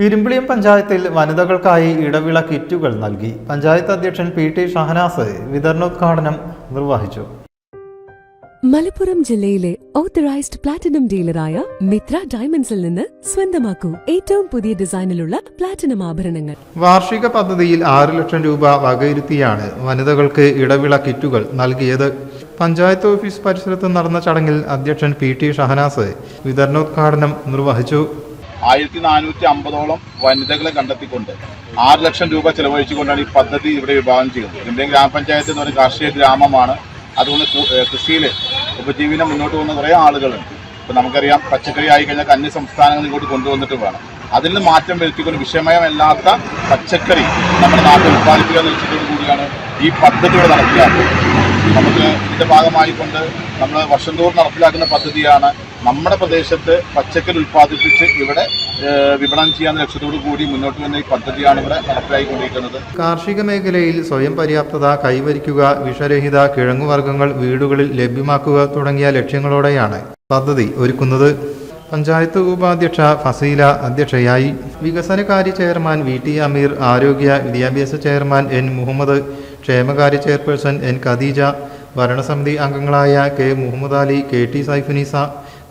ഇരുമ്പിളിയം പഞ്ചായത്തിൽ വനിതകൾക്കായി ഇടവിള കിറ്റുകൾ നൽകി. പഞ്ചായത്ത് അധ്യക്ഷൻ പി.ടി. ഷഹനാസ് വിതരണോദ്ഘാടനം നിർവഹിച്ചു. മലപ്പുറം ജില്ലയിലെ ഓത്തറൈസ്ഡ് പ്ലാറ്റിനം ഡീലറായ മിത്ര ഡയമണ്ട്സിൽ നിന്ന് സ്വന്തമാക്കൂ ഏറ്റവും പുതിയ ഡിസൈനിലുള്ള പ്ലാറ്റിനം ആഭരണങ്ങൾ. വാർഷിക പദ്ധതിയിൽ 6 ലക്ഷം രൂപ വകയിരുത്തിയാണ് വനിതകൾക്ക് ഇടവിള കിറ്റുകൾ നൽകിയത്. പഞ്ചായത്ത് ഓഫീസ് പരിസരത്ത് നടന്ന ചടങ്ങിൽ അധ്യക്ഷൻ പി.ടി. ഷഹനാസ് വിതരണോദ്ഘാടനം നിർവഹിച്ചു. 1450ഓളം വനിതകളെ കണ്ടെത്തിക്കൊണ്ട് 6 ലക്ഷം രൂപ ചെലവഴിച്ചുകൊണ്ടാണ് ഈ പദ്ധതി ഇവിടെ വിഭാവനം ചെയ്യുന്നത്. ഇന്ത്യൻ ഗ്രാമപഞ്ചായത്ത് എന്ന് പറയുന്ന കാർഷിക ഗ്രാമമാണ്. അതുകൊണ്ട് കൃഷിയിൽ ഉപജീവനം മുന്നോട്ട് പോകുന്ന കുറേ ആളുകളുണ്ട്. ഇപ്പം നമുക്കറിയാം, പച്ചക്കറി ആയിക്കഴിഞ്ഞാൽ അന്യ സംസ്ഥാനങ്ങളിൽ ഇങ്ങോട്ട് കൊണ്ടുവന്നിട്ട് വേണം. അതിൽ നിന്ന് മാറ്റം വരുത്തിക്കൊണ്ട് വിഷമയമല്ലാത്ത പച്ചക്കറി നമ്മുടെ നാട്ടിൽ ഉത്പാദിപ്പിക്കുക എന്ന ലക്ഷ്യത്തോടു കൂടിയാണ് ഈ പദ്ധതിയുടെ നടപ്പിലാക്കുന്നത്. നമുക്ക് ഇതിൻ്റെ ഭാഗമായിക്കൊണ്ട് നമ്മൾ വർഷം തോറും നടപ്പിലാക്കുന്ന പദ്ധതിയാണ് നമ്മുടെ പ്രദേശത്ത് പച്ചക്കറി ഉൽപ്പാദിപ്പിച്ച് ഇവിടെ വിപണനം ചെയ്യാൻ ലക്ഷ്യത്തോടു കൂടി മുന്നോട്ട് വന്ന ഈ പദ്ധതിയാണ് ഇവിടെ നടപ്പിലായിക്കൊണ്ടിരിക്കുന്നത്. കാർഷിക മേഖലയിൽ സ്വയം പര്യാപ്തത കൈവരിക്കുക, വിഷരഹിത കിഴങ്ങുവർഗ്ഗങ്ങൾ വീടുകളിൽ ലഭ്യമാക്കുക തുടങ്ങിയ ലക്ഷ്യങ്ങളോടെയാണ് പദ്ധതി ഒരുക്കുന്നത്. പഞ്ചായത്ത് ഉപാധ്യക്ഷ ഫസീല അധ്യക്ഷയായി. വികസനകാര്യ ചെയർമാൻ വി.ടി. അമീർ, ആരോഗ്യ വിദ്യാഭ്യാസ ചെയർമാൻ എൻ. മുഹമ്മദ്, ക്ഷേമകാര്യ ചെയർപേഴ്സൺ എൻ. ഖദീജ, ഭരണസമിതി അംഗങ്ങളായ K. Muhammad Ali, KT. Saifunisa,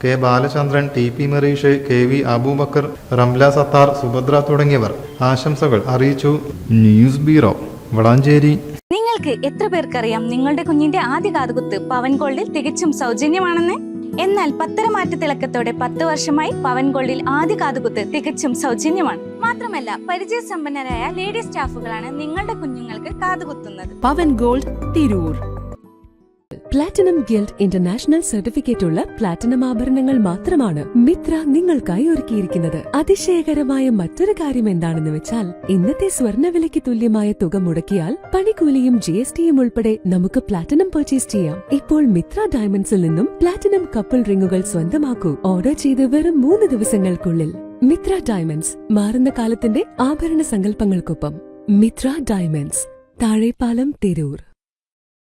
K. Balachandran, TP. Mareesh, KV. Abubakar, Ramla Sathar, Subhadra തുടങ്ങിയവർ ആശംസകൾ അറിയിച്ചു. News bureau, Valanchery. നിങ്ങൾക്ക് എത്ര പേർക്കറിയാം നിങ്ങളുടെ കുഞ്ഞിന്റെ ആദ്യ കാതുകുത്ത് പവൻ ഗോൾഡിൽ തികച്ചും സൗജന്യമാണെന്ന്? എന്നാൽ പത്തരമാറ്റ തിളക്കത്തോടെ 10 വർഷമായി പവൻ ഗോൾഡിൽ ആദ്യ കാതുകുത്ത് തികച്ചും സൗജന്യമാണ്. മാത്രമല്ല, പരിചയസമ്പന്നരായ ലേഡി സ്റ്റാഫുകളാണ് നിങ്ങളുടെ കുഞ്ഞുങ്ങൾക്ക് കാതുകുത്തുന്നത്. Pavan gold, Tirur. Platinum guild international certificate ഉള്ള പ്ലാറ്റിനം ആഭരണങ്ങൾ മാത്രമാണ് മിത്ര നിങ്ങൾക്കായി ഒരുക്കിയിരിക്കുന്നത്. അതിശയകരമായ മറ്റൊരു കാര്യം എന്താണെന്ന് വെച്ചാൽ, ഇന്നത്തെ സ്വർണ്ണവിലയ്ക്ക് തുല്യമായ തുക മുടക്കിയാൽ പണിക്കൂലിയും GSTയും ഉൾപ്പെടെ നമുക്ക് പ്ലാറ്റിനം പർച്ചേസ് ചെയ്യാം. ഇപ്പോൾ മിത്ര ഡയമണ്ട്സിൽ നിന്നും പ്ലാറ്റിനം കപ്പിൾ റിങ്ങുകൾ സ്വന്തമാക്കൂ. ഓർഡർ ചെയ്ത് വെറും 3 ദിവസങ്ങൾക്കുള്ളിൽ. മിത്ര ഡയമണ്ട്സ്, മാറുന്ന കാലത്തിന്റെ ആഭരണ സങ്കല്പങ്ങൾക്കൊപ്പം. മിത്ര ഡയമണ്ട്സ്, താഴെപ്പാലം, തിരൂർ.